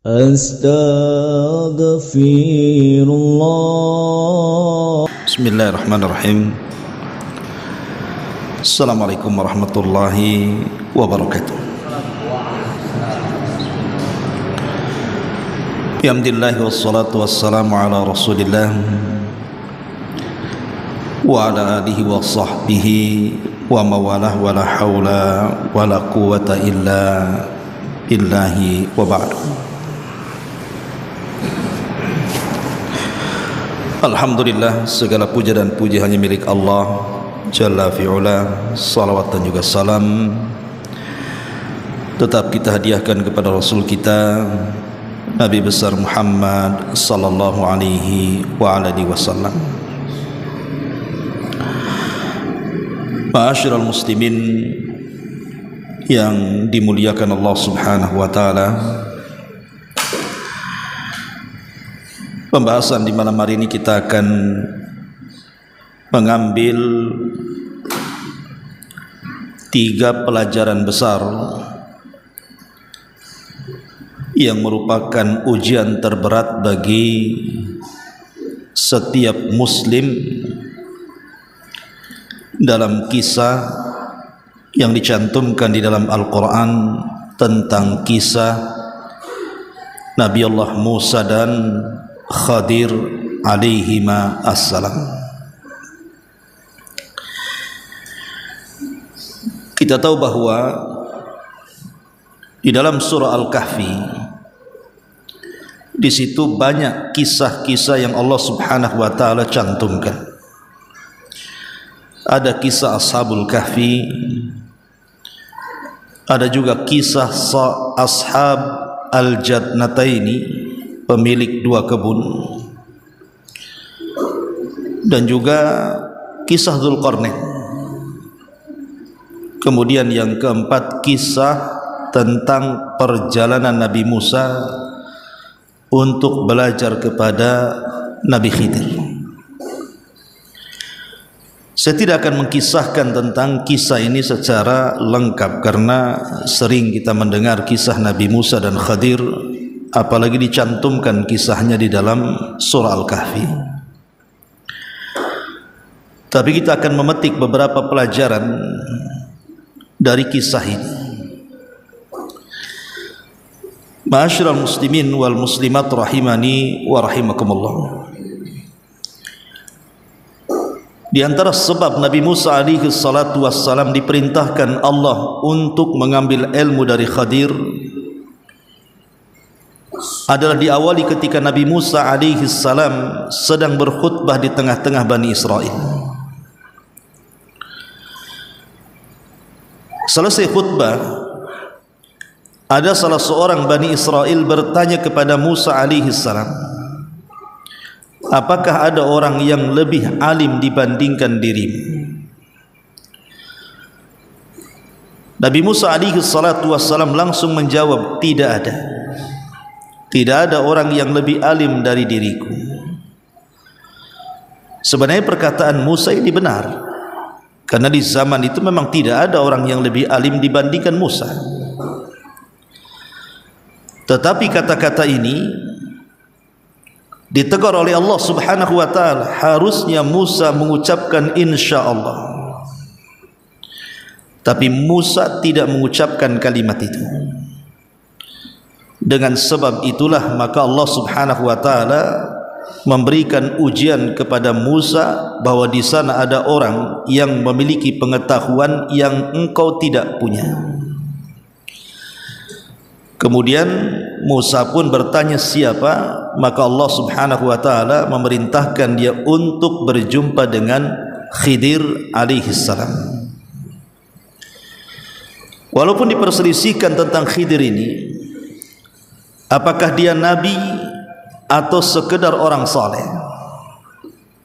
Astaghfirullah. Bismillahirrahmanirrahim. Assalamualaikum warahmatullahi wabarakatuh. Alhamdulillah wassalatu wassalamu ala Rasulillah wa ala alihi wa sahbihi wa mawalah wa la hawla wa la quwwata illa billahi wa ba'du. Alhamdulillah, segala puja dan puji hanya milik Allah Jalla fi'ula. Salawat dan juga salam tetap kita hadiahkan kepada Rasul kita Nabi besar Muhammad sallallahu alaihi wa alihi wasallam. Ma'asyiral muslimin yang dimuliakan Allah Subhanahu wa taala, pembahasan di malam hari ini kita akan mengambil 3 pelajaran besar yang merupakan ujian terberat bagi setiap muslim dalam kisah yang dicantumkan di dalam Al-Quran tentang kisah Nabi Allah Musa dan Khadir alaihima assalam. Kita tahu bahwa di dalam surah Al-Kahfi, di situ banyak kisah-kisah yang Allah Subhanahu wa taala cantumkan. Ada kisah Ashabul Kahfi, ada juga kisah Ashab Al-Jannataini, pemilik 2 kebun, dan juga kisah Dzulqarnain. Kemudian yang keempat, kisah tentang perjalanan Nabi Musa untuk belajar kepada Nabi Khidir. Saya tidak akan mengkisahkan tentang kisah ini secara lengkap karena sering kita mendengar kisah Nabi Musa dan Khadir, apalagi dicantumkan kisahnya di dalam surah Al-Kahfi. Tapi kita akan memetik beberapa pelajaran dari kisah ini. Ma'asyiral muslimin wal muslimat rahimani wa rahimakumullah. Di antara sebab Nabi Musa alaihi salatu wassalam diperintahkan Allah untuk mengambil ilmu dari Khadir adalah diawali ketika Nabi Musa alaihi salam sedang berkhutbah di tengah-tengah Bani Israel. Selesai khutbah, ada salah seorang Bani Israel bertanya kepada Musa alaihi salam, apakah ada orang yang lebih alim dibandingkan dirimu? Nabi Musa alaihi salatu wassalam langsung menjawab, tidak ada. Tidak ada orang yang lebih alim dari diriku. Sebenarnya perkataan Musa ini benar, karena di zaman itu memang tidak ada orang yang lebih alim dibandingkan Musa. Tetapi kata-kata ini ditegur oleh Allah Subhanahu wa taala. Harusnya Musa mengucapkan insyaallah, tapi Musa tidak mengucapkan kalimat itu. Dengan sebab itulah maka Allah Subhanahu wa taala memberikan ujian kepada Musa bahwa di sana ada orang yang memiliki pengetahuan yang engkau tidak punya. Kemudian Musa pun bertanya siapa, maka Allah Subhanahu wa taala memerintahkan dia untuk berjumpa dengan Khidir alaihi salam. Walaupun diperselisihkan tentang Khidir ini, apakah dia nabi atau sekedar orang saleh,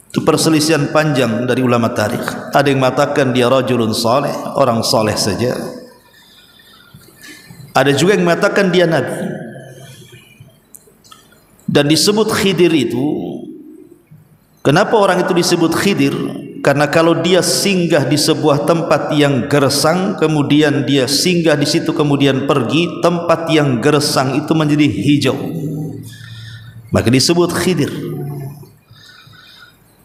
itu perselisihan panjang dari ulama tarikh. Ada yang mengatakan dia rajulun saleh, orang saleh saja. Ada juga yang mengatakan dia nabi. Dan disebut Khidir itu, kenapa orang itu disebut Khidir? karena kalau dia singgah di sebuah tempat yang gersang, kemudian dia singgah di situ kemudian pergi, tempat yang gersang itu menjadi hijau, maka disebut Khidir.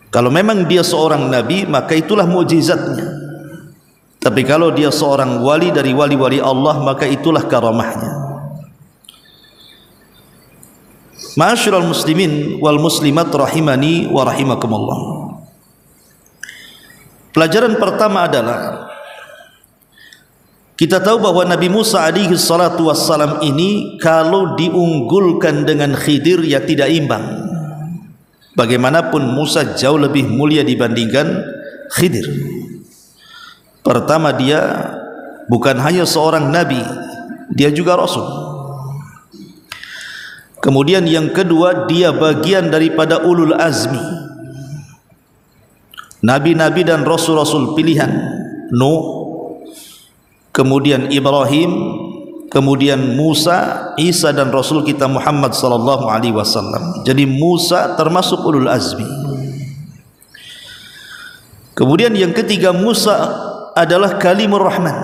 Kalau memang dia seorang nabi, maka itulah mukjizatnya. Tapi kalau dia seorang wali dari wali-wali Allah, maka itulah karamahnya. Ma'asyiral muslimin wal muslimat rahimani wa rahimakumullah. Pelajaran pertama adalah kita tahu bahwa Nabi Musa alaihi salatu wassalam ini kalau diunggulkan dengan Khidir ya tidak imbang. Bagaimanapun Musa jauh lebih mulia dibandingkan Khidir. Pertama, dia bukan hanya seorang nabi, dia juga rasul. Kemudian yang kedua, dia bagian daripada ulul azmi, nabi-nabi dan rasul-rasul pilihan. Nuh, kemudian Ibrahim, kemudian Musa, Isa dan Rasul kita Muhammad sallallahu alaihi wasallam. Jadi Musa termasuk ulul azmi. Kemudian yang ketiga, Musa adalah kalimur rahman,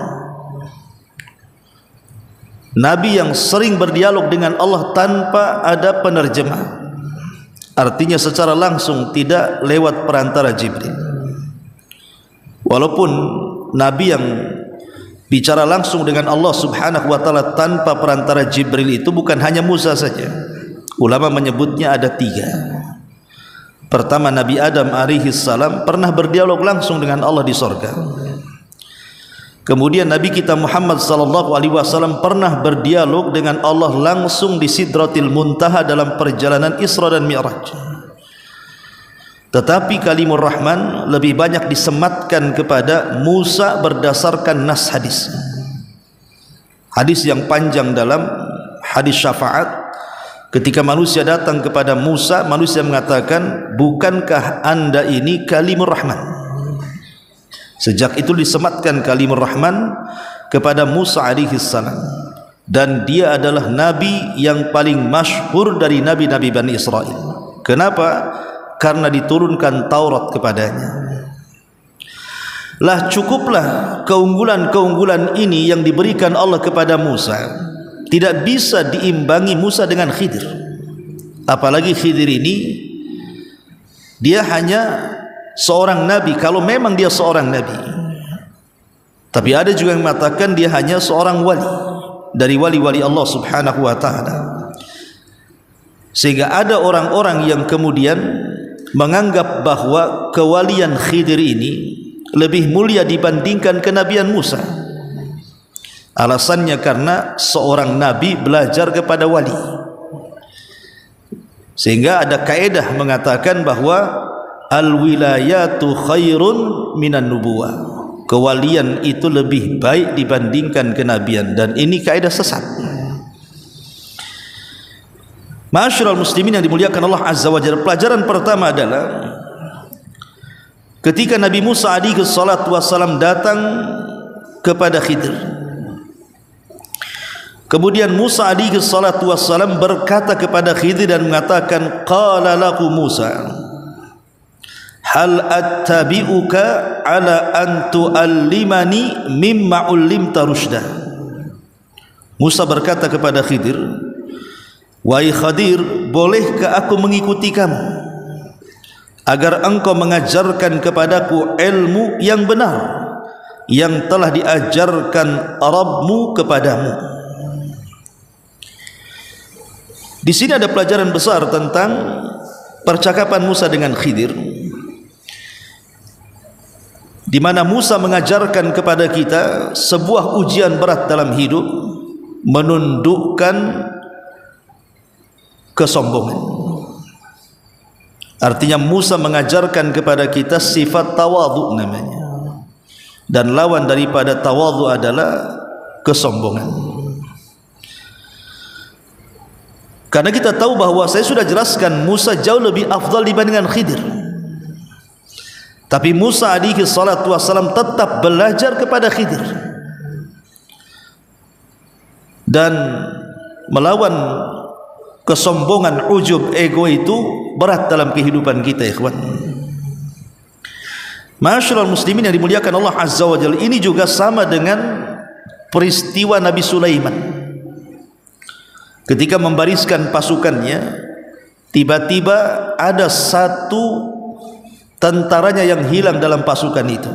nabi yang sering berdialog dengan Allah tanpa ada penerjemah. Artinya secara langsung, tidak lewat perantara Jibril. Walaupun nabi yang bicara langsung dengan Allah subhanahu wa ta'ala tanpa perantara Jibril itu bukan hanya Musa saja. Ulama menyebutnya ada 3. Pertama, Nabi Adam alaihi salam pernah berdialog langsung dengan Allah di sorga. Kemudian Nabi kita Muhammad sallallahu alaihi wasallam pernah berdialog dengan Allah langsung di Sidratil Muntaha dalam perjalanan Isra dan Mi'raj. Tetapi kalimur rahman lebih banyak disematkan kepada Musa berdasarkan nas hadis. Hadis yang panjang dalam hadis syafaat, ketika manusia datang kepada Musa, manusia mengatakan, bukankah anda ini kalimur rahman? Sejak itu disematkan kalimur rahman kepada Musa alaihi salam, dan dia adalah nabi yang paling masyhur dari nabi-nabi Bani Israel. Kenapa? Karena diturunkan Taurat kepadanya. Lah cukuplah keunggulan-keunggulan ini yang diberikan Allah kepada Musa. Tidak bisa diimbangi Musa dengan Khidir. Apalagi Khidir ini dia hanya seorang nabi, kalau memang dia seorang nabi. Tapi ada juga yang mengatakan dia hanya seorang wali dari wali-wali Allah subhanahu wa ta'ala. Sehingga ada orang-orang yang kemudian menganggap bahwa kewalian Khidir ini lebih mulia dibandingkan kenabian Musa. Alasannya karena seorang nabi belajar kepada wali. Sehingga ada kaedah mengatakan bahwa al-wilayatu khairun minan nubuwah. Kewalian itu lebih baik dibandingkan kenabian, dan ini kaidah sesat. Ma'asyiral muslimin yang dimuliakan Allah azza wa jalla, pelajaran pertama adalah ketika Nabi Musa alaihi salatu wassalam datang kepada Khidir, kemudian Musa alaihi salatu wassalam berkata kepada Khidir dan mengatakan, qala lahu Musa, hal attabi'uka ala an tu'allimani mimma 'ullimta rusyda. Musa berkata kepada Khidir, wahai Khidir, bolehkah aku mengikuti kamu agar engkau mengajarkan kepadaku ilmu yang benar yang telah diajarkan Rabbmu kepadamu. Di sini ada pelajaran besar tentang percakapan Musa dengan Khidir, di mana Musa mengajarkan kepada kita sebuah ujian berat dalam hidup, menundukkan kesombongan. Artinya Musa mengajarkan kepada kita sifat tawadhu namanya, dan lawan daripada tawadhu adalah kesombongan. Karena kita tahu bahwa saya sudah jelaskan Musa jauh lebih afdal dibandingkan Khidir. Tapi Musa alaihi salatu wassalam tetap belajar kepada Khidir, dan melawan kesombongan, ujub, ego itu berat dalam kehidupan kita, ikhwan. Ma'asyiral muslimin yang dimuliakan Allah Azza wa Jalla, ini juga sama dengan peristiwa Nabi Sulaiman. Ketika membariskan pasukannya, tiba-tiba ada satu tentaranya yang hilang dalam pasukan itu.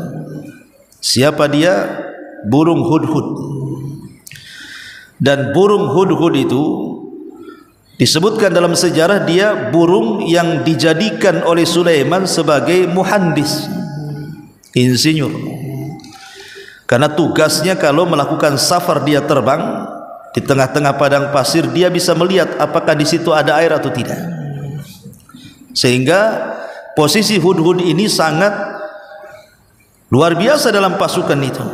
Siapa dia? Burung hudhud. Dan burung hudhud itu disebutkan dalam sejarah dia burung yang dijadikan oleh Sulaiman sebagai muhandis, insinyur. Karena tugasnya kalau melakukan safar, dia terbang di tengah-tengah padang pasir, dia bisa melihat apakah di situ ada air atau tidak. Sehingga posisi hudhud ini sangat luar biasa dalam pasukan itu.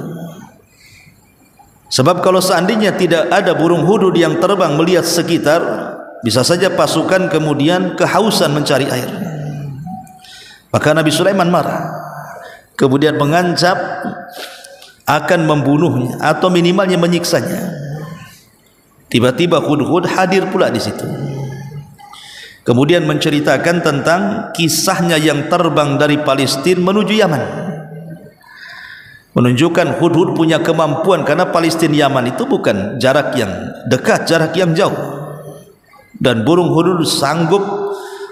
Sebab kalau seandainya tidak ada burung hudhud yang terbang melihat sekitar, bisa saja pasukan kemudian kehausan mencari air. Maka Nabi Sulaiman marah, kemudian mengancam akan membunuhnya atau minimalnya menyiksanya. Tiba-tiba hudhud hadir pula di situ. Kemudian menceritakan tentang kisahnya yang terbang dari Palestina menuju Yaman. Menunjukkan hudhud punya kemampuan, karena Palestina Yaman itu bukan jarak yang dekat, jarak yang jauh. Dan burung hudhud sanggup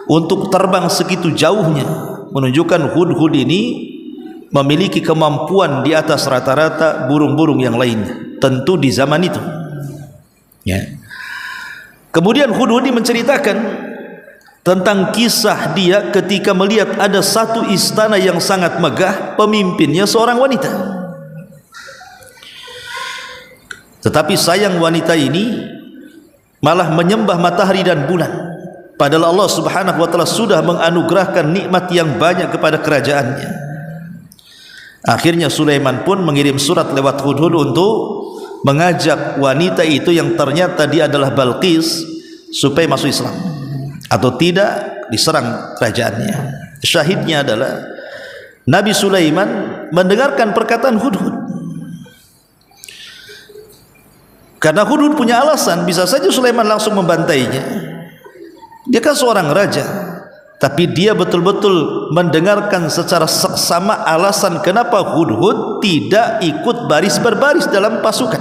untuk terbang segitu jauhnya, menunjukkan hudhud ini memiliki kemampuan di atas rata-rata burung-burung yang lainnya, tentu di zaman itu. Ya. Kemudian hudhud ini menceritakan tentang kisah dia ketika melihat ada satu istana yang sangat megah, pemimpinnya seorang wanita. Tetapi sayang wanita ini malah menyembah matahari dan bulan, padahal Allah Subhanahu wa taala sudah menganugerahkan nikmat yang banyak kepada kerajaannya. Akhirnya Sulaiman pun mengirim surat lewat hudhud untuk mengajak wanita itu yang ternyata dia adalah Balqis supaya masuk Islam atau tidak diserang kerajaannya. Syahidnya adalah Nabi Sulaiman mendengarkan perkataan hudhud. Karena hudhud punya alasan, bisa saja Sulaiman langsung membantainya. Dia kan seorang raja, tapi dia betul-betul mendengarkan secara seksama alasan kenapa hudhud tidak ikut baris berbaris dalam pasukan.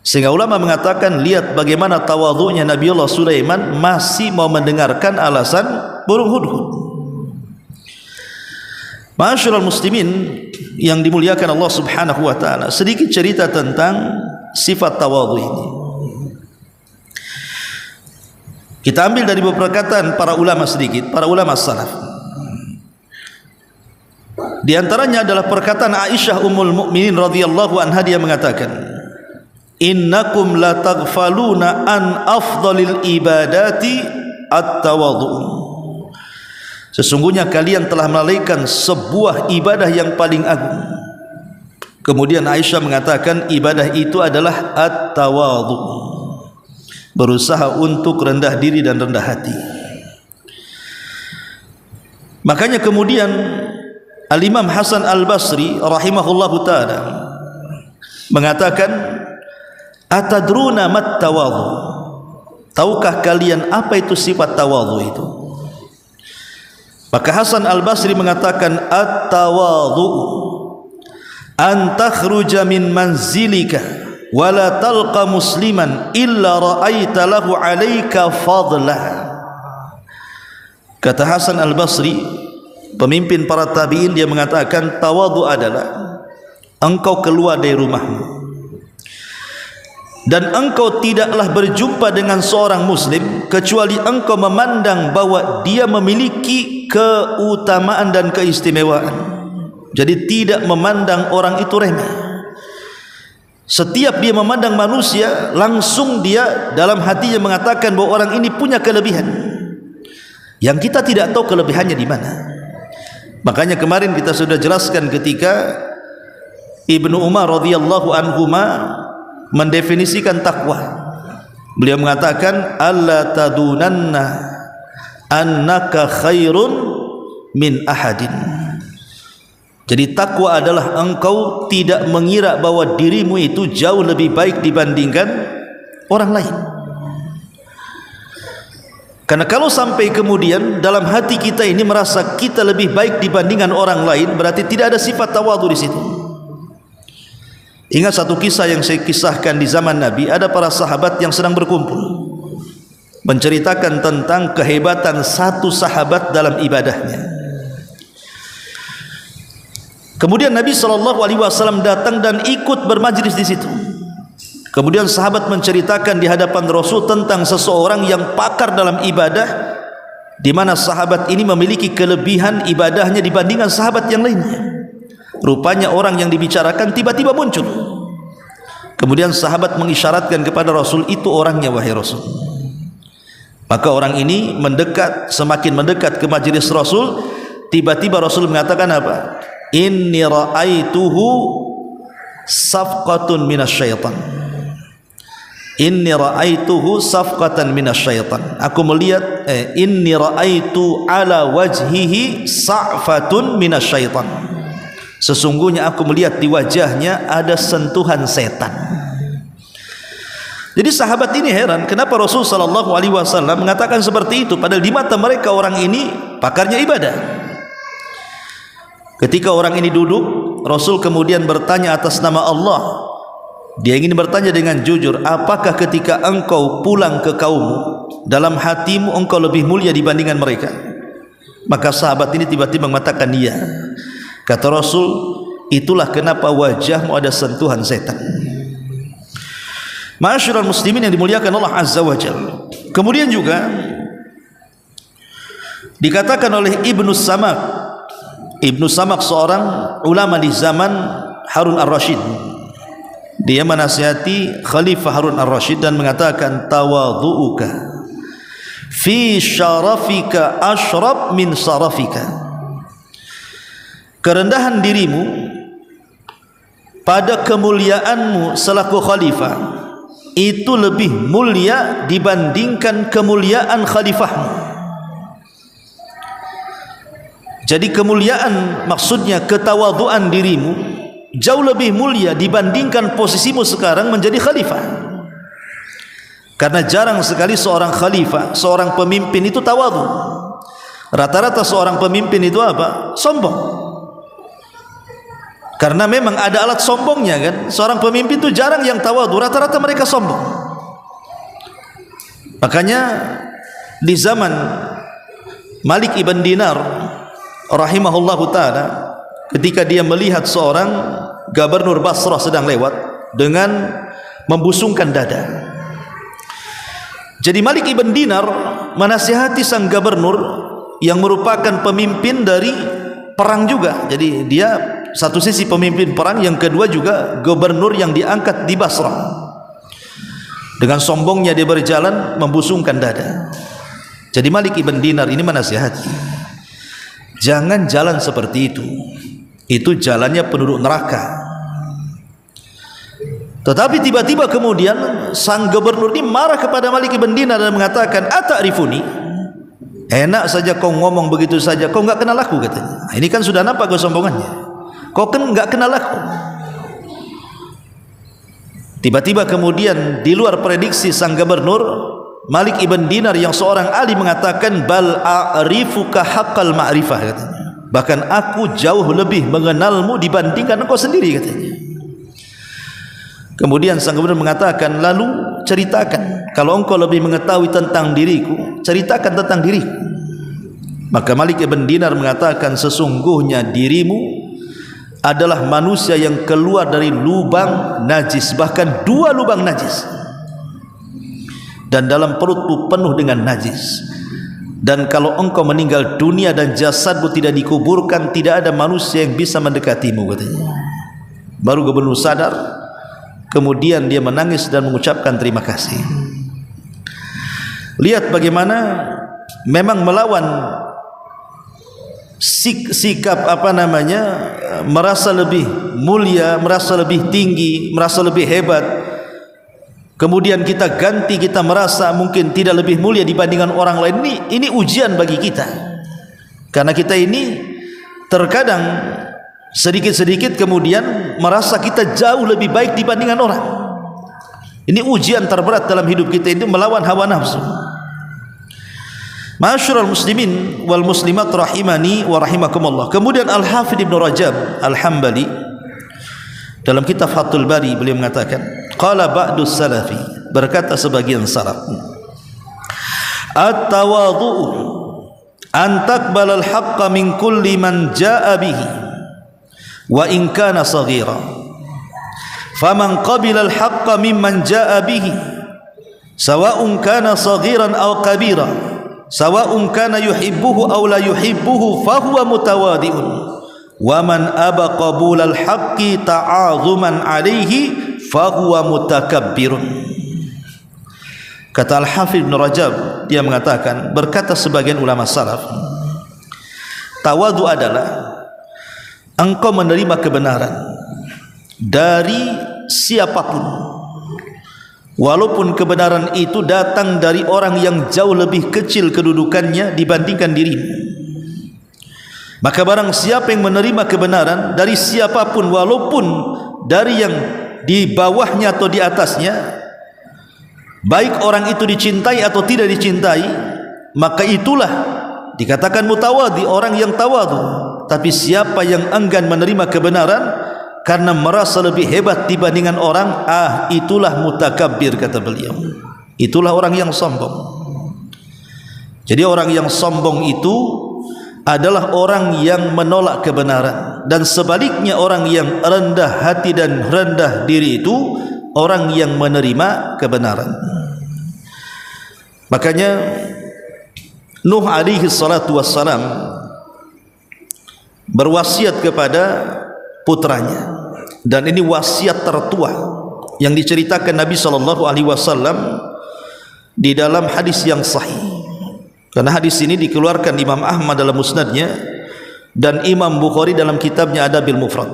Sehingga ulama mengatakan, lihat bagaimana tawadhu'nya Nabiullah Sulaiman masih mau mendengarkan alasan burung hudhud. Ma'asyiral muslimin yang dimuliakan Allah Subhanahu wa taala, sedikit cerita tentang sifat tawadhu ini. Kita ambil dari beberapa perkataan para ulama sedikit, para ulama salaf. Di antaranya adalah perkataan Aisyah Ummul Mukminin radhiyallahu anha, dia mengatakan, innakum la taghfaluna an afdalil ibadati at-tawadhu. Sesungguhnya kalian telah melalaikan sebuah ibadah yang paling agung. Kemudian Aisyah mengatakan ibadah itu adalah at-tawadhu, berusaha untuk rendah diri dan rendah hati. Makanya kemudian Al-Imam Hasan Al-Basri rahimahullahu ta'ala mengatakan, atadruna mat tawadhu, tahukah kalian apa itu sifat tawadhu itu? Maka Hasan Al-Basri mengatakan, at-tawadhu an takhruja min manzilika wa la talqa musliman illa ra'aita lahu 'alaika fadlah. Kata Hasan Al-Basri, pemimpin para tabi'in, dia mengatakan tawadhu adalah engkau keluar dari rumahmu dan engkau tidaklah berjumpa dengan seorang muslim kecuali engkau memandang bahwa dia memiliki keutamaan dan keistimewaan. Jadi tidak memandang orang itu remeh. Setiap dia memandang manusia, langsung dia dalam hatinya mengatakan bahwa orang ini punya kelebihan yang kita tidak tahu kelebihannya di mana. Makanya kemarin kita sudah jelaskan ketika Ibnu Umar radhiyallahu anhuma mendefinisikan takwa. Beliau mengatakan, alla tadunanna annaka khairun min ahadin. Jadi takwa adalah engkau tidak mengira bahwa dirimu itu jauh lebih baik dibandingkan orang lain. Karena kalau sampai kemudian dalam hati kita ini merasa kita lebih baik dibandingkan orang lain, berarti tidak ada sifat tawadhu di situ. Ingat satu kisah yang saya kisahkan di zaman Nabi, ada para sahabat yang sedang berkumpul menceritakan tentang kehebatan satu sahabat dalam ibadahnya. Kemudian Nabi SAW datang dan ikut bermajlis di situ. Kemudian sahabat menceritakan di hadapan Rasul tentang seseorang yang pakar dalam ibadah, di mana sahabat ini memiliki kelebihan ibadahnya dibandingkan sahabat yang lainnya. Rupanya orang yang dibicarakan tiba-tiba muncul. Kemudian sahabat mengisyaratkan kepada Rasul, itu orangnya wahai Rasul. Maka orang ini mendekat, semakin mendekat ke majlis Rasul. Tiba-tiba Rasul mengatakan apa? Inni ra'aituhu safqatun minasyaitan. Inni ra'aituhu safqatan minasyaitan. Aku melihat inni ra'aitu ala wajhihi sa'fatun minasyaitan. Sesungguhnya aku melihat di wajahnya ada sentuhan setan. Jadi sahabat ini heran kenapa Rasul sallallahu alaihi wasallam mengatakan seperti itu, padahal di mata mereka orang ini pakarnya ibadah. Ketika orang ini duduk, Rasul kemudian bertanya atas nama Allah. Dia ingin bertanya dengan jujur, apakah ketika engkau pulang ke kaummu, dalam hatimu engkau lebih mulia dibandingkan mereka? Maka sahabat ini tiba-tiba mengatakan iya. Kata Rasul, itulah kenapa wajahmu ada sentuhan setan. Ma'asyiral muslimin yang dimuliakan Allah Azza wa Jalla. Kemudian juga dikatakan oleh Ibnu Samak. Ibnu Samak seorang ulama di zaman Harun ar-Rasyid. Dia menasihati Khalifah Harun ar-Rasyid dan mengatakan, tawadhu'uka fi syarafika asyrab min sarafika. Kerendahan dirimu pada kemuliaanmu selaku khalifah itu lebih mulia dibandingkan kemuliaan khalifahmu. Jadi kemuliaan maksudnya ketawadhuan dirimu jauh lebih mulia dibandingkan posisimu sekarang menjadi khalifah. Karena jarang sekali seorang khalifah, seorang pemimpin itu tawadhu. Rata-rata seorang pemimpin itu apa? Sombong. Karena memang ada alat sombongnya kan. Seorang pemimpin itu jarang yang tawadhu, rata-rata mereka sombong. Makanya di zaman Malik ibn Dinar rahimahullahu ta'ala, ketika dia melihat seorang gubernur Basrah sedang lewat dengan membusungkan dada. Jadi Malik ibn Dinar menasihati sang gubernur yang merupakan pemimpin dari perang juga. Jadi dia satu sisi pemimpin perang, yang kedua juga gubernur yang diangkat di Basrah. Dengan sombongnya dia berjalan membusungkan dada. Jadi Malik ibn Dinar ini menasihati, jangan jalan seperti itu. Itu jalannya penduduk neraka. Tetapi tiba-tiba kemudian sang gubernur ini marah kepada Malik ibn Dinar dan mengatakan, ata'rifuni? Enak saja kau ngomong begitu saja, kau enggak kenal aku, katanya. Ini kan sudah nampak kesombongannya. Kau kan enggak kenal aku. Tiba-tiba kemudian di luar prediksi sang gubernur, Malik ibn Dinar yang seorang ahli mengatakan, bal a'rifuka haqqal ma'rifah, katanya. Bahkan aku jauh lebih mengenalmu dibandingkan engkau sendiri, katanya. Kemudian sang gubernur mengatakan, lalu ceritakan, kalau engkau lebih mengetahui tentang diriku, ceritakan tentang diriku. Maka Malik ibn Dinar mengatakan, sesungguhnya dirimu adalah manusia yang keluar dari lubang najis, bahkan 2 lubang najis, dan dalam perutmu penuh dengan najis. Dan kalau engkau meninggal dunia dan jasadmu tidak dikuburkan, tidak ada manusia yang bisa mendekatimu, katanya. Baru gubernur sadar. Kemudian dia menangis dan mengucapkan terima kasih. Lihat bagaimana memang melawan sikap merasa lebih mulia, merasa lebih tinggi, merasa lebih hebat. Kemudian kita ganti, kita merasa mungkin tidak lebih mulia dibandingkan orang lain. Ini ujian bagi kita. Karena kita ini terkadang sedikit-sedikit kemudian merasa kita jauh lebih baik dibandingkan orang. Ini ujian terberat dalam hidup kita, itu melawan hawa nafsu. Ma'asyiral muslimin wal muslimat rahimani wa rahimakumullah. Kemudian Al-Hafidz Ibnu Rajab Al-Hambali dalam kitab Fathul Bari beliau mengatakan, qala ba'dus salafi, berkata sebagian salaf, at-tawadhu an taqbala al-haqqa min kulli man jaa'a bihi wa in kana saghira, faman qabila al-haqqa mimman jaa'a bihi sawa'un kana saghiran aw kabira, sawa'un kana yuhibbuhu aw la yuhibbuhu fahuwa mutawadhi'un, wa man aba qabulal haqqi ta'azuman alaihi fahuwa mutakabbirun. Kata Al-Hafidz Ibnu Rajab, dia mengatakan, berkata sebagian ulama salaf, tawadu adalah engkau menerima kebenaran dari siapapun, walaupun kebenaran itu datang dari orang yang jauh lebih kecil kedudukannya dibandingkan dirimu. Maka barang siapa yang menerima kebenaran dari siapapun, walaupun dari yang di bawahnya atau di atasnya, baik orang itu dicintai atau tidak dicintai, maka itulah dikatakan mutawadhi, orang yang tawadhu. Tapi siapa yang enggan menerima kebenaran karena merasa lebih hebat dibandingkan orang, itulah mutakabbir, kata beliau. Itulah orang yang sombong. Jadi orang yang sombong itu adalah orang yang menolak kebenaran, dan sebaliknya orang yang rendah hati dan rendah diri itu orang yang menerima kebenaran. Makanya Nuh alaihi salatu wassalam berwasiat kepada putranya, dan ini wasiat tertua yang diceritakan Nabi SAW di dalam hadis yang sahih. Karena hadis ini dikeluarkan Imam Ahmad dalam musnadnya dan Imam Bukhari dalam kitabnya Adabil Mufrad.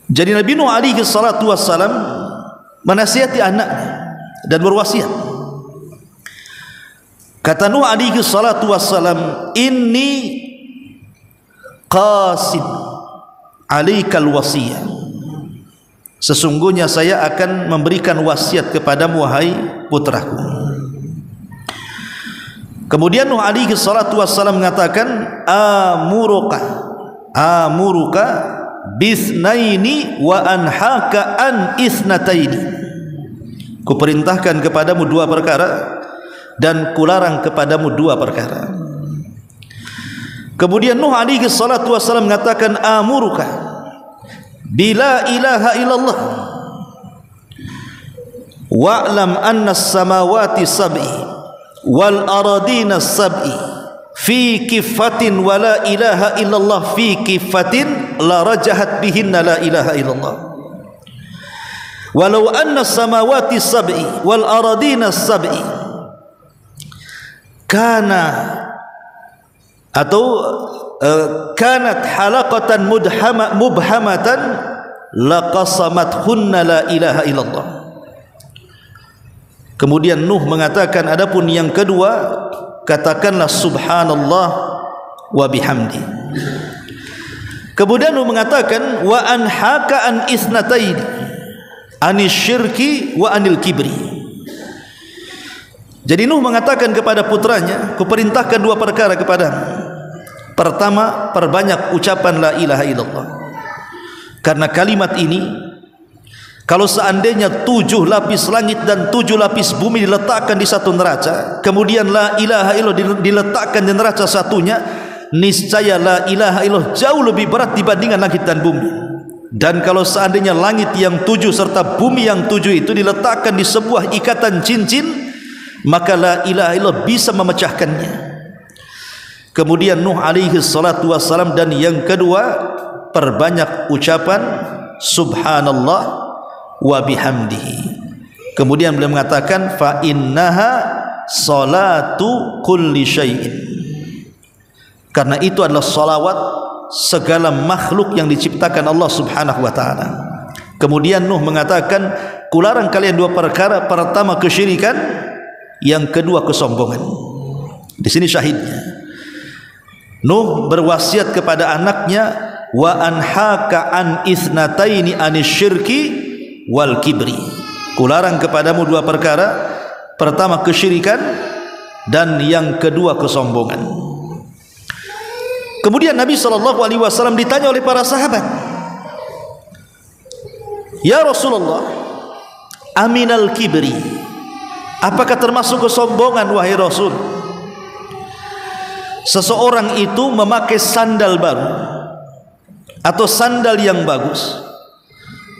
Jadi Nabi Nuh alaihi salatu wassalam menasihati anaknya dan berwasiat. Kata Nuh alaihi salatu wassalam, inni qasid alaikal wasiyah, sesungguhnya saya akan memberikan wasiat kepadamu wahai putraku. Kemudian Nuh alaihi salatu wassalam mengatakan, amuruka bisnaini wa anhaka an isnataini, kuperintahkan kepadamu dua perkara dan kularang kepadamu dua perkara. Kemudian Nuh alaihi salatu wassalam mengatakan, amuruka bila ilaha illallah wa'lam anna as-samawati sab'i wal aradina sab'i fi kifatin wa la ilaha illallah fi kifatin la rajahat bihinna la ilaha illallah, walau anna as-samawati sab'i wal aradina sab'i kana atau kanat halaqatan mubhamatan laqasamathunna la ilaha illallah. Kemudian Nuh mengatakan, adapun yang kedua, katakanlah subhanallah wa bihamdi. Kemudian Nuh mengatakan, wa anhaka an isnataini anis syirki wa anil kibri. Jadi Nuh mengatakan kepada putranya, kuperintahkan dua perkara kepadamu. Pertama, perbanyak ucapan la ilaha illallah, karena kalimat ini kalau seandainya 7 lapis langit dan 7 lapis bumi diletakkan di satu neraca, kemudian la ilaha illallah diletakkan di neraca satunya, niscaya la ilaha illallah jauh lebih berat dibandingkan langit dan bumi. Dan kalau seandainya langit yang 7 serta bumi yang 7 itu diletakkan di sebuah ikatan cincin, maka la ilaha illallah bisa memecahkannya. Kemudian Nuh alaihi salatu wassalam, dan yang kedua, perbanyak ucapan subhanallah wa bihamdihi. Kemudian beliau mengatakan, fa innaha salatu kulli syai'in, karena itu adalah salawat segala makhluk yang diciptakan Allah subhanahu wa ta'ala. Kemudian Nuh mengatakan, kularang kalian dua perkara, pertama kesyirikan, yang kedua kesombongan. Di sini syahidnya. Nuh berwasiat kepada anaknya, wa anhaka an isnataini anis syirki wal kibri, kularang kepadamu dua perkara, pertama kesyirikan, dan yang kedua kesombongan. Kemudian Nabi SAW ditanya oleh para sahabat, "Ya Rasulullah, aminal kibri, apakah termasuk kesombongan wahai Rasul seseorang itu memakai sandal baru atau sandal yang bagus?"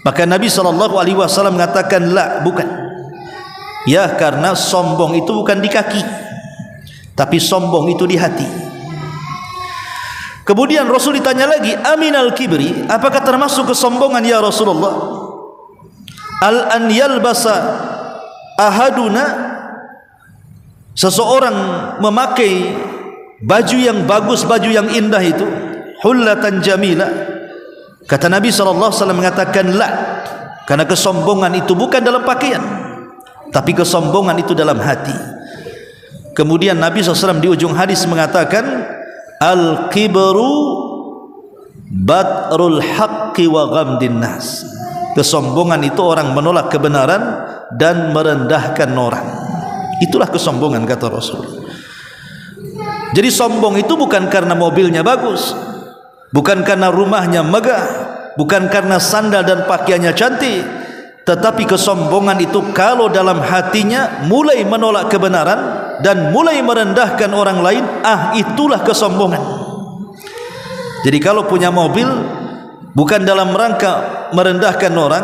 Maka Nabi SAW mengatakan, "La, bukan. Ya, karena sombong itu bukan di kaki, tapi sombong itu di hati." Kemudian Rasul ditanya lagi, "Aminal kibri, apakah termasuk kesombongan ya Rasulullah? Al an yalbasa ahaduna, seseorang memakai baju yang bagus, baju yang indah itu, hullatan jamila." Kata Nabi SAW mengatakan, "La, karena kesombongan itu bukan dalam pakaian, tapi kesombongan itu dalam hati." Kemudian Nabi SAW di ujung hadis mengatakan, "Al-kibru batrul haqqi wa ghamdin nas." Kesombongan itu orang menolak kebenaran dan merendahkan orang. Itulah kesombongan, kata Rasul. Jadi sombong itu bukan karena mobilnya bagus, bukan karena rumahnya megah, bukan karena sandal dan pakaiannya cantik, tetapi kesombongan itu kalau dalam hatinya mulai menolak kebenaran dan mulai merendahkan orang lain, itulah kesombongan. Jadi kalau punya mobil bukan dalam rangka merendahkan orang,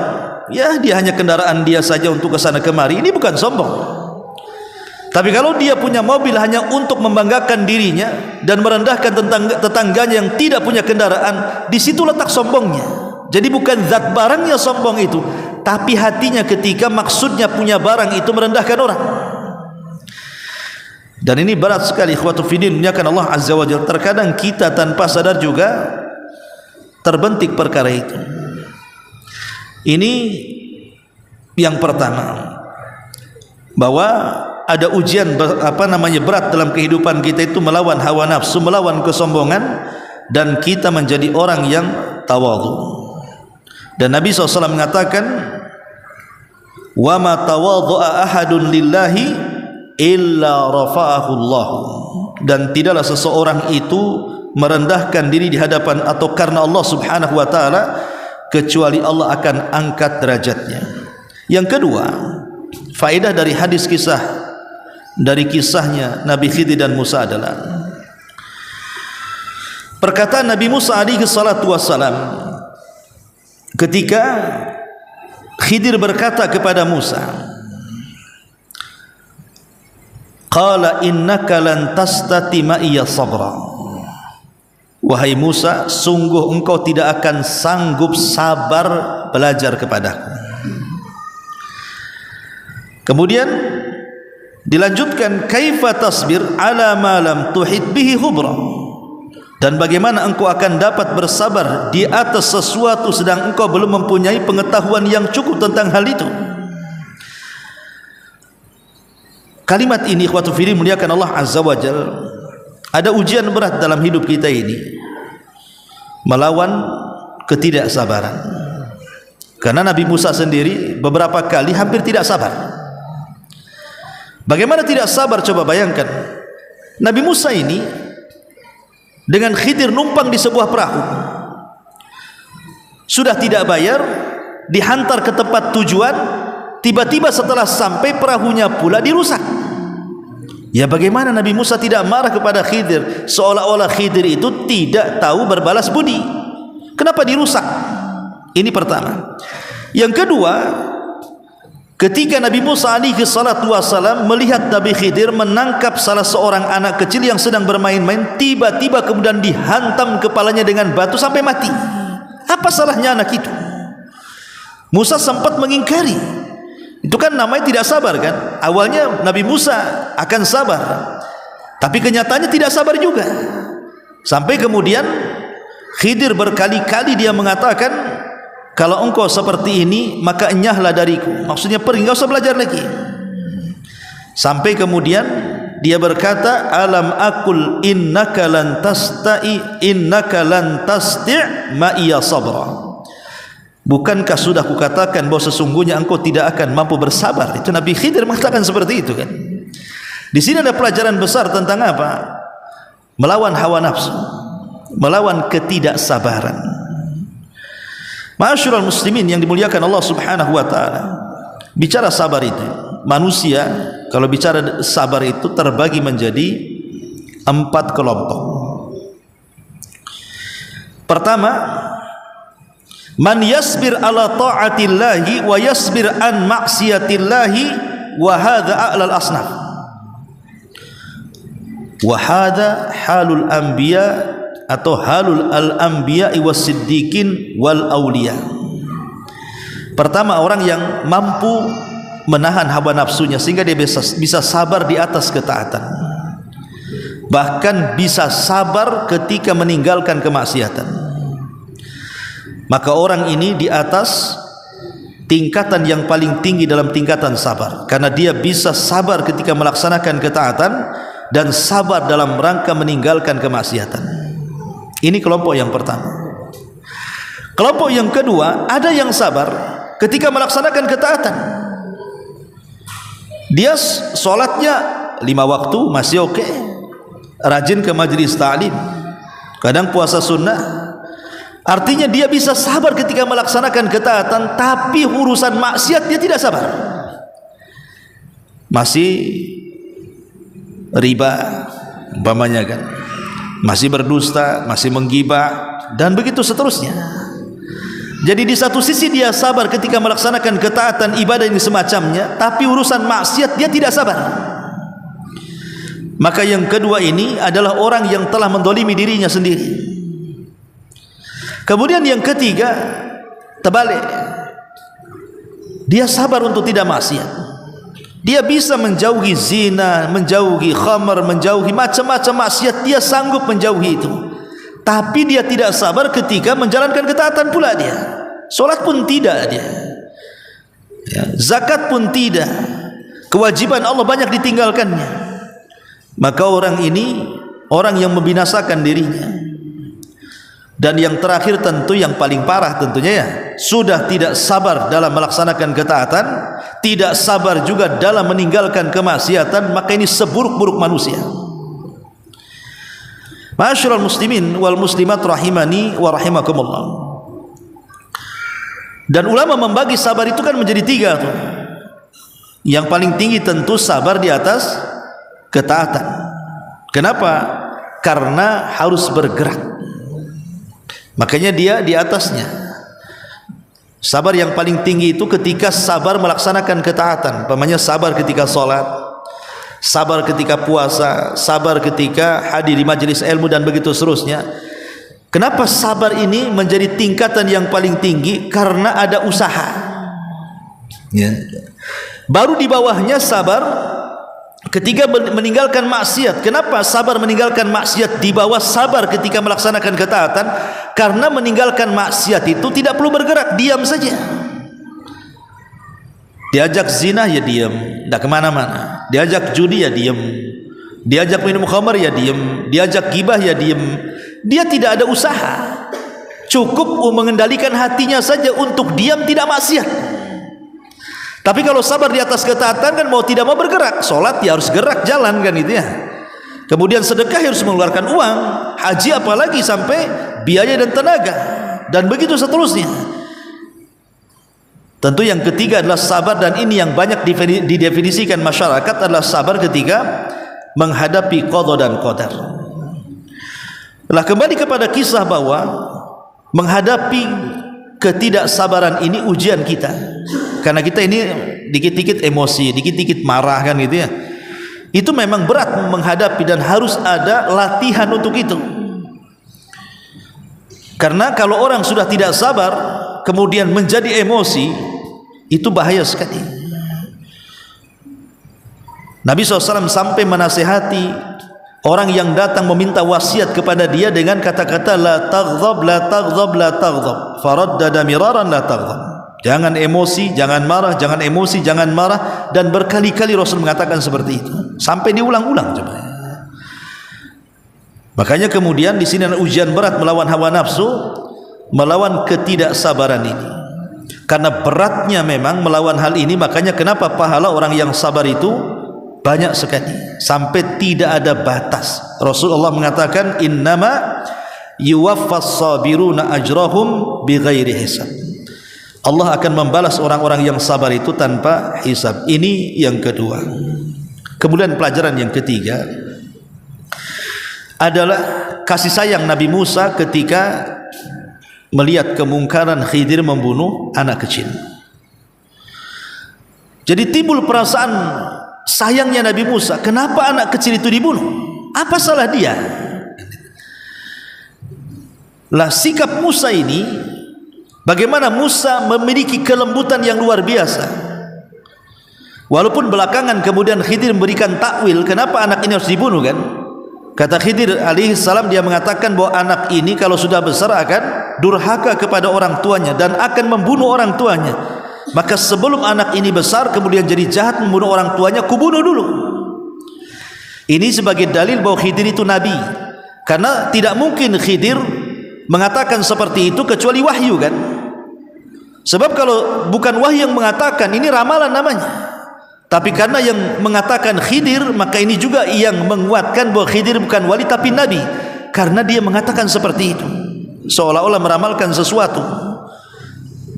ya dia hanya kendaraan dia saja untuk ke sana kemari, ini bukan sombong. Tapi kalau dia punya mobil hanya untuk membanggakan dirinya dan merendahkan tetangganya yang tidak punya kendaraan, di situ letak sombongnya. Jadi bukan zat barangnya sombong itu, tapi hatinya ketika maksudnya punya barang itu merendahkan orang. Dan ini berat sekali, ikhwatu fiddin, muliakan Allah Azza wa Jalla. Terkadang kita tanpa sadar juga terbentik perkara itu. Ini yang pertama, bahwa ada ujian berat dalam kehidupan kita itu melawan hawa nafsu, melawan kesombongan, dan kita menjadi orang yang tawadhu. Dan Nabi SAW mengatakan, "Wa ma tawadhu'a ahadun lillahi illa rafa'ahu Allah." Dan tidaklah seseorang itu merendahkan diri di hadapan atau karena Allah Subhanahu wa taala kecuali Allah akan angkat derajatnya. Yang kedua, faedah dari hadis dari kisahnya Nabi Khidir dan Musa adalah perkataan Nabi Musa alaihi salatu wassalam ketika Khidir berkata kepada Musa, "Qala innaka lan tastati ma'iya sabra." Wahai Musa, sungguh engkau tidak akan sanggup sabar belajar kepadaku. Kemudian dilanjutkan, "Kaifa tasbir ala ma lam tuhit bihi khubra." Dan bagaimana engkau akan dapat bersabar di atas sesuatu sedang engkau belum mempunyai pengetahuan yang cukup tentang hal itu. Kalimat ini, ikhwatu fillah, muliakan Allah Azza wa Jalla, ada ujian berat dalam hidup kita ini, melawan ketidaksabaran. Karena Nabi Musa sendiri beberapa kali hampir tidak sabar. Bagaimana tidak sabar? Coba bayangkan, Nabi Musa ini dengan Khidir numpang di sebuah perahu, sudah tidak bayar, dihantar ke tempat tujuan, tiba-tiba setelah sampai perahunya pula dirusak. Ya bagaimana Nabi Musa tidak marah kepada Khidir, seolah-olah Khidir itu tidak tahu berbalas budi. Kenapa dirusak? Ini pertama. Yang kedua, ketika Nabi Musa alaihi salatu wassalam melihat Nabi Khidir menangkap salah seorang anak kecil yang sedang bermain-main, tiba-tiba kemudian dihantam kepalanya dengan batu sampai mati. Apa salahnya anak itu? Musa sempat mengingkari. Itu kan namanya tidak sabar kan? Awalnya Nabi Musa akan sabar, tapi kenyataannya tidak sabar juga. Sampai kemudian Khidir berkali-kali dia mengatakan, "Kalau engkau seperti ini, maka enyahlah dariku." Maksudnya pergi, enggak usah belajar lagi. Sampai kemudian dia berkata, "Alam aqul innaka lan tasti' ma'iya sabra." Bukankah sudah kukatakan bahwa sesungguhnya engkau tidak akan mampu bersabar? Itu Nabi Khidir mengatakan seperti itu kan. Di sini ada pelajaran besar tentang apa? Melawan hawa nafsu, melawan ketidaksabaran. Ma'asyiral muslimin yang dimuliakan Allah Subhanahu wa taala. Bicara sabar itu, manusia kalau bicara sabar itu terbagi menjadi 4 kelompok. Pertama, man yasbir ala ta'atillahi wa yasbir an maksiatillahi wa hadza a'lal asnaf. Wa hadza halul anbiya atau halul al-anbiya was siddiqin wal auliya. Pertama, orang yang mampu menahan hawa nafsunya sehingga dia bisa sabar di atas ketaatan, bahkan bisa sabar ketika meninggalkan kemaksiatan. Maka orang ini di atas tingkatan yang paling tinggi dalam tingkatan sabar, karena dia bisa sabar ketika melaksanakan ketaatan dan sabar dalam rangka meninggalkan kemaksiatan. Ini kelompok yang pertama. Kelompok yang kedua, ada yang sabar ketika melaksanakan ketaatan. Dia sholatnya 5 waktu masih oke, rajin ke majlis ta'lim, kadang puasa sunnah. Artinya dia bisa sabar ketika melaksanakan ketaatan, tapi urusan maksiat dia tidak sabar. Masih riba umpamanya kan, masih berdusta, masih menggibah, dan begitu seterusnya. Jadi di satu sisi dia sabar ketika melaksanakan ketaatan, ibadah ini semacamnya, tapi urusan maksiat dia tidak sabar. Maka yang kedua ini adalah orang yang telah mendolimi dirinya sendiri. Kemudian yang ketiga, terbalik, dia sabar untuk tidak maksiat. Dia bisa menjauhi zina, menjauhi khamar, menjauhi macam-macam maksiat, dia sanggup menjauhi itu. Tapi dia tidak sabar ketika menjalankan ketaatan pula dia. Solat pun tidak dia, ya, zakat pun tidak, kewajiban Allah banyak ditinggalkannya. Maka orang ini orang yang membinasakan dirinya. Dan yang terakhir tentu yang paling parah tentunya ya, sudah tidak sabar dalam melaksanakan ketaatan, tidak sabar juga dalam meninggalkan kemaksiatan, maka ini seburuk-buruk manusia. Ma'asyiral muslimin wal muslimat rahimani wa rahimakumullah. Dan ulama membagi sabar itu kan menjadi 3 tuh. Yang paling tinggi tentu sabar di atas ketaatan. Kenapa? Karena harus bergerak. Makanya dia di atasnya. Sabar yang paling tinggi itu ketika sabar melaksanakan ketaatan. Umpamanya sabar ketika sholat, sabar ketika puasa, sabar ketika hadir di majelis ilmu, dan begitu seterusnya. Kenapa sabar ini menjadi tingkatan yang paling tinggi? Karena ada usaha ya. Baru di bawahnya sabar ketika meninggalkan maksiat. Kenapa sabar meninggalkan maksiat di bawah sabar ketika melaksanakan ketaatan? Karena meninggalkan maksiat itu tidak perlu bergerak, diam saja. Diajak zina ya diam, tidak kemana-mana. Diajak judi ya diam, diajak minum khamar ya diam, diajak gibah ya diam. Dia tidak ada usaha, cukup mengendalikan hatinya saja untuk diam tidak maksiat. Tapi kalau sabar di atas ketaatan kan mau tidak mau bergerak. Sholat ya harus gerak, jalan kan itu ya. Kemudian sedekah harus mengeluarkan uang, haji apalagi sampai biaya dan tenaga, dan begitu seterusnya. Tentu yang ketiga adalah sabar, dan ini yang banyak didefinisikan masyarakat adalah sabar ketika menghadapi qada dan qadar. Lah kembali kepada kisah bahwa menghadapi ketidaksabaran ini ujian kita. Karena kita ini dikit-dikit emosi, dikit-dikit marah kan gitu ya. Itu memang berat menghadapi dan harus ada latihan untuk itu. Karena kalau orang sudah tidak sabar kemudian menjadi emosi, itu bahaya sekali. Nabi SAW sampai menasihati orang yang datang meminta wasiat kepada dia dengan kata-kata la taghdab, la taghdab, la taghdab. Faraddada miraran la taghdab. Jangan emosi, jangan marah, jangan emosi, jangan marah, dan berkali-kali Rasul mengatakan seperti itu. Sampai diulang-ulang coba. Makanya kemudian di sini ada ujian berat melawan hawa nafsu, melawan ketidaksabaran ini. Karena beratnya memang melawan hal ini, makanya kenapa pahala orang yang sabar itu banyak sekali sampai tidak ada batas. Rasulullah mengatakan innama yuwaffas sabiruna ajrahum bighairi hisab. Allah akan membalas orang-orang yang sabar itu tanpa hisab. Ini yang kedua. Kemudian pelajaran yang ketiga adalah kasih sayang Nabi Musa ketika melihat kemungkaran Khidir membunuh anak kecil. Jadi timbul perasaan sayangnya Nabi Musa, kenapa anak kecil itu dibunuh? Apa salah dia? Lah sikap Musa ini, bagaimana Musa memiliki kelembutan yang luar biasa. Walaupun belakangan kemudian Khidir memberikan takwil kenapa anak ini harus dibunuh kan. Kata Khidir alaihi salam, dia mengatakan bahwa anak ini kalau sudah besar akan durhaka kepada orang tuanya dan akan membunuh orang tuanya. Maka sebelum anak ini besar kemudian jadi jahat membunuh orang tuanya, kubunuh dulu. Ini sebagai dalil bahwa Khidir itu nabi. Karena tidak mungkin Khidir mengatakan seperti itu kecuali wahyu kan. Sebab kalau bukan wahyu yang mengatakan, ini ramalan namanya. Tapi karena yang mengatakan Khidir, maka ini juga yang menguatkan bahwa Khidir bukan wali tapi nabi. Karena dia mengatakan seperti itu, seolah-olah meramalkan sesuatu.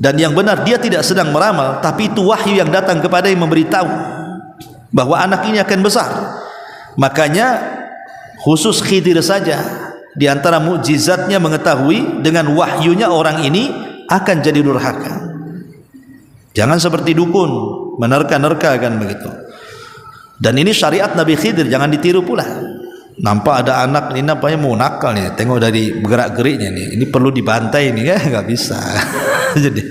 Dan yang benar dia tidak sedang meramal, tapi itu wahyu yang datang kepada yang memberitahu bahwa anak ini akan besar. Makanya khusus Khidir saja di antara mukjizatnya mengetahui dengan wahyunya orang ini akan jadi durhaka. Jangan seperti dukun menerka-nerka kan begitu. Dan ini syariat Nabi Khidir, jangan ditiru pula. Nampak ada anak ini nampaknya mau nakal nih, tengok dari gerak-geriknya nih, ini perlu dibantai nih kan, nggak bisa. Jadi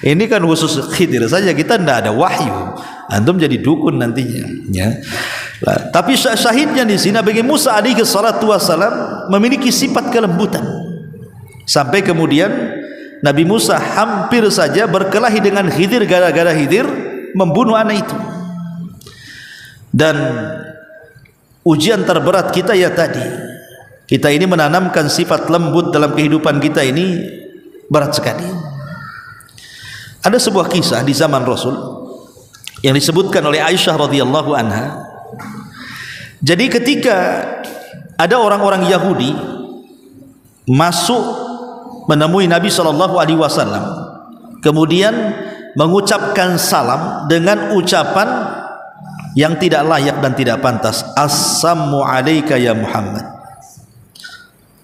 ini kan khusus Khidir saja, kita tidak ada wahyu. Antum jadi dukun nantinya ya. Tapi syahidnya di sini bagi Musa alaihi salatu wasalam memiliki sifat kelembutan. Sampai kemudian Nabi Musa hampir saja berkelahi dengan Khidir gara-gara Khidir membunuh anak itu. Dan ujian terberat kita ya tadi, kita ini menanamkan sifat lembut dalam kehidupan kita ini berat sekali. Ada sebuah kisah di zaman Rasul yang disebutkan oleh Aisyah radhiyallahu anha. Jadi ketika ada orang-orang Yahudi masuk menemui Nabi SAW, kemudian mengucapkan salam dengan ucapan yang tidak layak dan tidak pantas. Assalamu alayka ya Muhammad.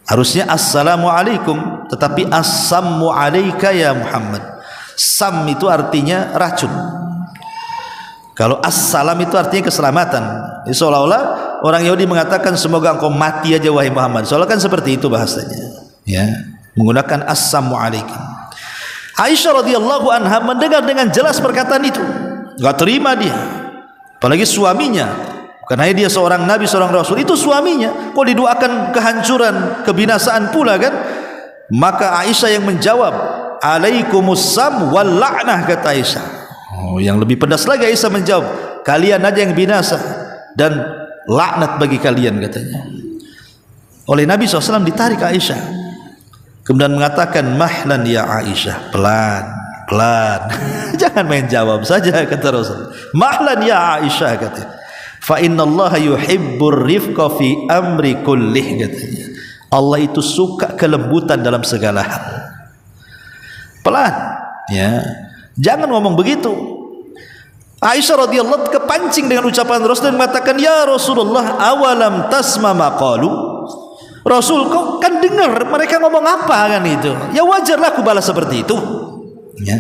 Harusnya assalamualaikum, tetapi assalamu alayka ya Muhammad. Sam itu artinya racun. Kalau assalam itu artinya keselamatan. Jadi seolah-olah orang Yahudi mengatakan semoga engkau mati aja wahai Muhammad. Soalnya kan seperti itu bahasanya. Ya, menggunakan assalamu alaikum. Aisyah radhiyallahu anha mendengar dengan jelas perkataan itu. Enggak terima dia. Apalagi suaminya. Karena dia seorang nabi, seorang rasul, itu suaminya. Kok didoakan kehancuran, kebinasaan pula kan? Maka Aisyah yang menjawab, alaikumussalam wal la'nah, kata Aisyah. Oh, yang lebih pedas lagi Aisyah menjawab, kalian aja yang binasa dan laknat bagi kalian, katanya. Oleh Nabi SAW ditarik Aisyah, kemudian mengatakan, mahlan ya Aisyah, pelan pelan. Jangan main jawab saja, kata Rasul. Mahlan ya Aisyah, katanya, fa innallaha yuhibbur rifqa fi amri kullih, katanya. Allah itu suka kelembutan dalam segala hal. Pelan ya, jangan ngomong begitu. Aisyah radhiyallahu kepancing dengan ucapan Rasul dan mengatakan, ya Rasulullah, awalam tasma maqalu. Rasul, kau kan dengar mereka ngomong apa kan itu? Ya wajarlah aku balas seperti itu ya.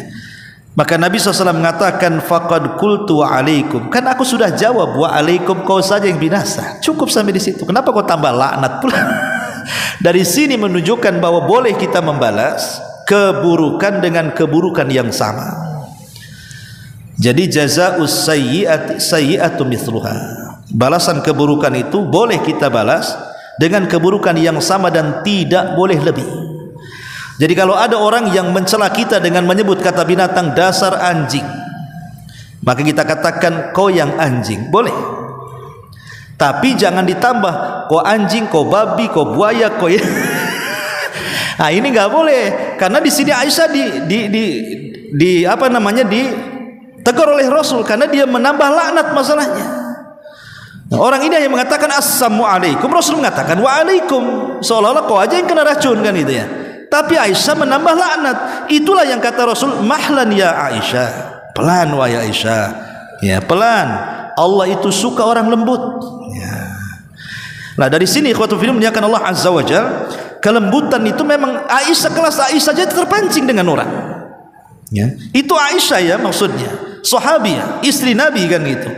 Maka Nabi SAW mengatakan, faqad qultu wa alaikum. Kan aku sudah jawab, wa alaikum, kau saja yang binasa. Cukup sampai di situ. Kenapa kau tambah laknat pula? Dari sini menunjukkan bahwa boleh kita membalas keburukan dengan keburukan yang sama. Jadi jazaa'us sayyi'ati sayyi'atu mithluha. Balasan keburukan itu boleh kita balas dengan keburukan yang sama dan tidak boleh lebih. Jadi kalau ada orang yang mencela kita dengan menyebut kata binatang, dasar anjing, maka kita katakan kau yang anjing, boleh. Tapi jangan ditambah kau anjing, kau babi, kau buaya, kau ya. Nah ini nggak boleh, karena di sini Aisyah ditegur oleh Rasul karena dia menambah laknat masalahnya. Nah, orang ini yang mengatakan assalamualaikum, Rasul mengatakan waalaikum, seolah-olah kau aja yang kena racun kan itu ya. Tapi Aisyah menambah laknat. Itulah yang kata Rasul, mahlan ya Aisyah, pelan wahai Aisyah, ya pelan. Allah itu suka orang lembut. Ya. Nah dari sini ikhwatul fillah menyatakan Allah Azza wa Jalla, kelembutan itu memang Aisyah, kelas Aisyah saja terpancing dengan orang. Ya. Itu Aisyah ya maksudnya, sahabiah, istri Nabi kan gitu.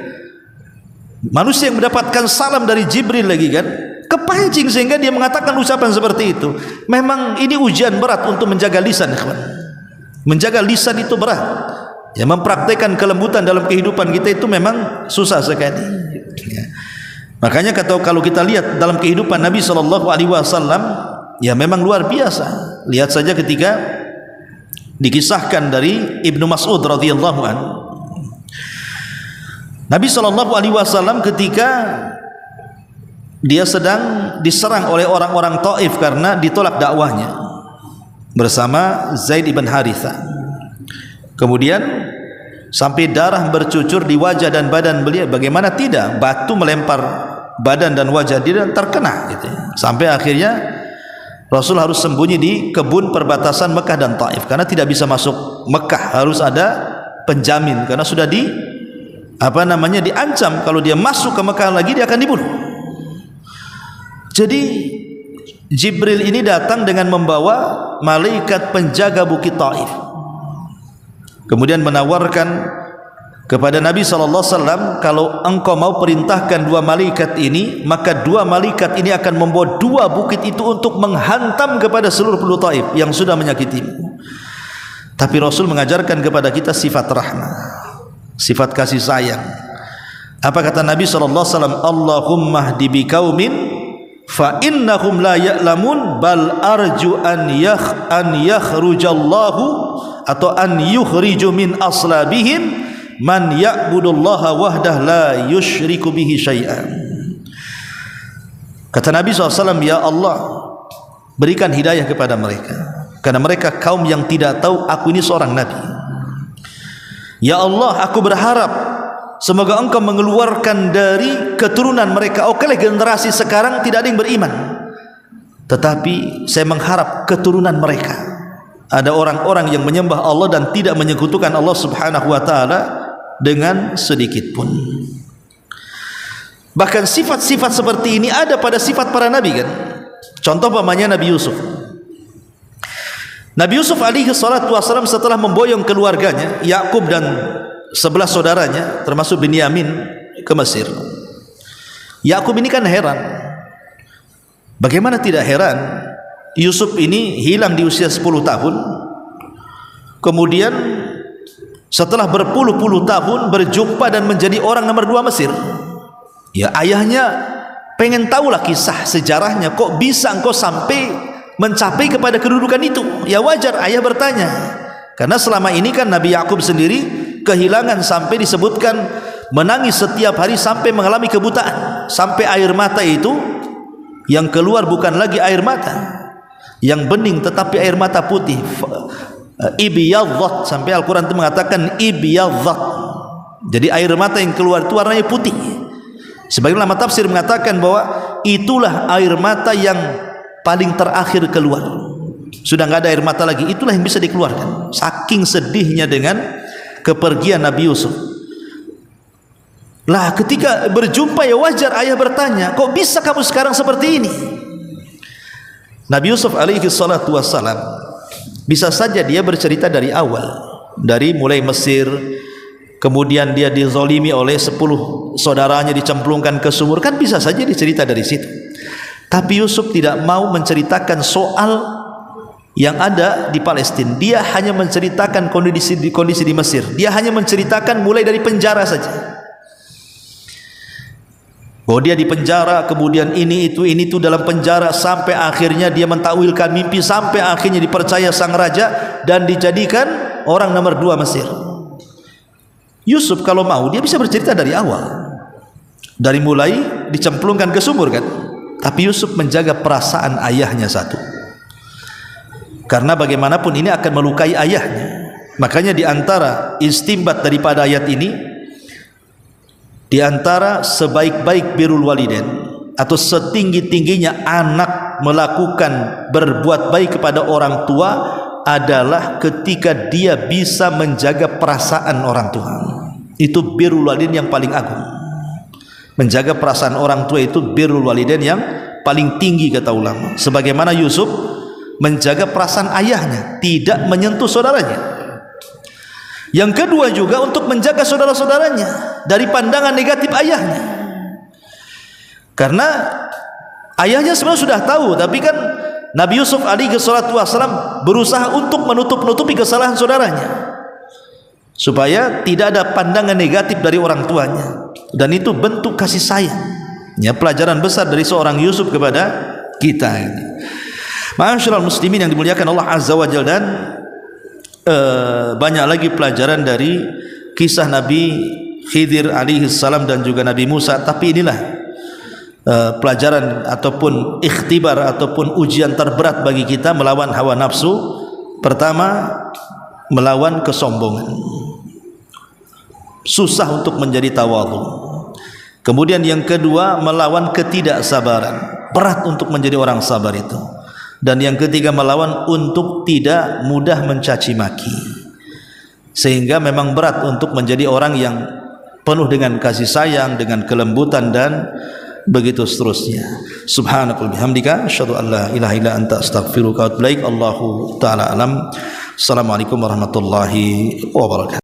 Manusia yang mendapatkan salam dari Jibril lagi kan, kepancing sehingga dia mengatakan ucapan seperti itu. Memang ini ujian berat untuk menjaga lisan, kawan. Menjaga lisan itu berat. Ya, mempraktekkan kelembutan dalam kehidupan kita itu memang susah sekali. Ya. Makanya kalau kita lihat dalam kehidupan Nabi SAW, ya memang luar biasa. Lihat saja ketika dikisahkan dari Ibnu Mas'ud radhiyallahu anhu. Nabi SAW ketika dia sedang diserang oleh orang-orang Taif karena ditolak dakwahnya bersama Zaid ibn Harithah. Kemudian sampai darah bercucur di wajah dan badan beliau. Bagaimana tidak? Batu melempar badan dan wajah dia dan terkena gitu. Sampai akhirnya Rasul harus sembunyi di kebun perbatasan Mekah dan Taif karena tidak bisa masuk Mekah, harus ada penjamin karena sudah diancam kalau dia masuk ke Mekah lagi dia akan dibunuh. Jadi Jibril ini datang dengan membawa malaikat penjaga bukit Taif, kemudian menawarkan kepada Nabi SAW, kalau engkau mau perintahkan dua malaikat ini, maka dua malaikat ini akan membawa dua bukit itu untuk menghantam kepada seluruh penduduk Taif yang sudah menyakitimu. Tapi Rasul mengajarkan kepada kita sifat rahmah, sifat kasih sayang. Apa kata Nabi SAW? Allahumma hdi biqaumin fa innahum la ya'lamun bal arju an yakhrujallahu atau an yukhriju min aslabihim man ya'budullaha wahdah la yusyriku bihi syai'an. Kata Nabi SAW, ya Allah, berikan hidayah kepada mereka karena mereka kaum yang tidak tahu aku ini seorang Nabi. Ya Allah, aku berharap semoga engkau mengeluarkan dari keturunan mereka, okelah generasi sekarang tidak ada yang beriman, tetapi saya mengharap keturunan mereka ada orang-orang yang menyembah Allah dan tidak menyekutukan Allah Subhanahu wa taala dengan sedikit pun. Bahkan sifat-sifat seperti ini ada pada sifat para nabi kan. Contoh pamannya Nabi Yusuf. Nabi Yusuf alaihi salatu wasallam setelah memboyong keluarganya Yakub dan 11 saudaranya termasuk Binyamin ke Mesir. Yakub ini kan heran. Bagaimana tidak heran? Yusuf ini hilang di usia 10 tahun. Kemudian setelah berpuluh-puluh tahun berjumpa dan menjadi orang nomor 2 Mesir. Ya, ayahnya pengen tahulah kisah sejarahnya, kok bisa engkau sampai mencapai kepada kedudukan itu. Ya wajar ayah bertanya, karena selama ini kan Nabi Yakub sendiri kehilangan sampai disebutkan menangis setiap hari sampai mengalami kebutaan, sampai air mata itu yang keluar bukan lagi air mata yang bening tetapi air mata putih, ibyadhat, sampai Al-Quran itu mengatakan ibyadhat. Jadi air mata yang keluar itu warnanya putih. Sebagian ulama tafsir mengatakan bahwa itulah air mata yang paling terakhir keluar. Sudah enggak ada air mata lagi, itulah yang bisa dikeluarkan. Saking sedihnya dengan kepergian Nabi Yusuf. Lah ketika berjumpa ya wajar ayah bertanya, kok bisa kamu sekarang seperti ini? Nabi Yusuf alaihi salatu wassalam bisa saja dia bercerita dari awal, dari mulai Mesir, kemudian dia dizalimi oleh 10 saudaranya dicemplungkan ke sumur, kan bisa saja dicerita dari situ. Tapi Yusuf tidak mau menceritakan soal yang ada di Palestina. Dia hanya menceritakan kondisi di Mesir. Dia hanya menceritakan mulai dari penjara saja. Bahwa dia di penjara, kemudian ini itu dalam penjara, sampai akhirnya dia mentakwilkan mimpi, sampai akhirnya dipercaya sang raja dan dijadikan orang nomor 2 Mesir. Yusuf kalau mau dia bisa bercerita dari awal, dari mulai dicemplungkan ke sumur kan. Tapi Yusuf menjaga perasaan ayahnya satu, karena bagaimanapun ini akan melukai ayahnya. Makanya di antara istimbat daripada ayat ini, Di antara sebaik-baik birrul walidain atau setinggi-tingginya anak melakukan berbuat baik kepada orang tua adalah ketika dia bisa menjaga perasaan orang tua. Itu birrul walidain yang paling agung. Menjaga perasaan orang tua itu birrul walidain yang paling tinggi kata ulama. Sebagaimana Yusuf menjaga perasaan ayahnya, tidak menyentuh saudaranya. Yang kedua juga untuk menjaga saudara-saudaranya dari pandangan negatif ayahnya. Karena ayahnya sebenarnya sudah tahu, tapi kan Nabi Yusuf alaihi salatu wasallam berusaha untuk menutup-nutupi kesalahan saudaranya supaya tidak ada pandangan negatif dari orang tuanya, dan itu bentuk kasih sayang. Ya, pelajaran besar dari seorang Yusuf kepada kita ini. Ma'asyiral muslimin yang dimuliakan Allah Azza wa Jalla, dan banyak lagi pelajaran dari kisah Nabi Khidir alaihi salam dan juga Nabi Musa. Tapi inilah pelajaran ataupun ikhtibar ataupun ujian terberat bagi kita melawan hawa nafsu. Pertama, melawan kesombongan. Susah untuk menjadi tawadhu. Kemudian yang kedua, melawan ketidaksabaran. Berat untuk menjadi orang sabar itu. Dan yang ketiga, melawan untuk tidak mudah mencaci maki. Sehingga memang berat untuk menjadi orang yang penuh dengan kasih sayang, dengan kelembutan, dan begitu seterusnya. Subhanakallahumma bihamdika asyhadu an la ilaha illa anta astaghfiruka wa atubu ilaik. Allahu taala alam. Assalamualaikum warahmatullahi wabarakatuh.